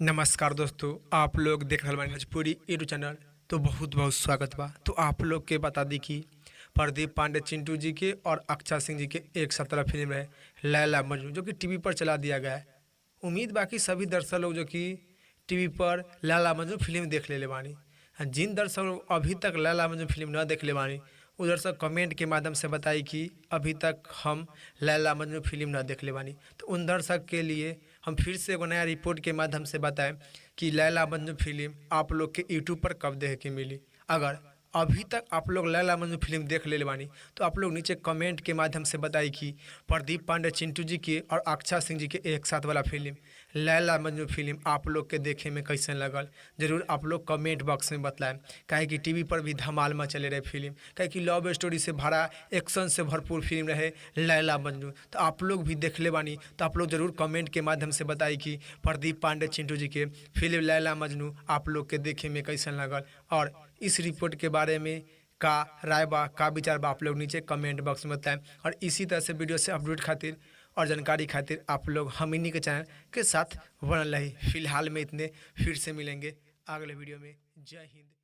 नमस्कार दोस्तों, आप लोग देख रहे बानी भोजपुरी यूट्यूब चैनल। तो बहुत बहुत स्वागत बा। तो आप लोग के बता दी कि प्रदीप पांडे चिंटू जी के और अक्षय सिंह जी के एक साथ वाला फिल्म है लैला मजनू, जो कि टीवी पर चला दिया गया है। उम्मीद बाकी सभी दर्शक लोग जो कि टीवी पर लैला मजनू फिल्म देख ले बानी। जिन दर्शक लोग अभी तक लैला मजनू फिल्म न देख ले बानी वो दर्शक कमेंट के माध्यम से बताई कि अभी तक हम लैला मजनू फिल्म न देख ले बानी। तो उन दर्शक के लिए हम फिर से एगो नया रिपोर्ट के माध्यम से बताएं कि लैला मजनू फिल्म आप लोग के यूट्यूब पर कब देखे के मिली। अगर अभी तक आप लोग लैला मजनू फिल्म देख ले बानी तो आप लोग नीचे कमेंट के माध्यम से बताई कि प्रदीप पांडे चिंटू जी के और अक्षय सिंह जी के एक साथ वाला फिल्म लैला मजनू फिल्म आप लोग के देखे में कैसन लगल। जरूर आप लोग कमेंट बॉक्स में बताएं। काहे कि टीवी पर भी धमाल मचले रहे फिल्म, काहे कि लव स्टोरी से भरा एक्शन से भरपूर फिल्म रहे लैला मजनू। तो आप लोग भी देख ले बानी तो आप लोग जरूर कमेंट के माध्यम से बताई कि प्रदीप पांडे चिंटू जी के फिल्म लैला मजनू आप लोग के देखे में कैसन लगल। और इस रिपोर्ट के बारे में का राय बा, का विचार बा, आप लोग नीचे कमेंट बॉक्स में बताएं। और इसी तरह से वीडियो से अपडेट खातिर और जानकारी खातिर आप लोग हमनी के चैनल के साथ बनल रही। फिलहाल में इतने, फिर से मिलेंगे अगले वीडियो में। जय हिंद।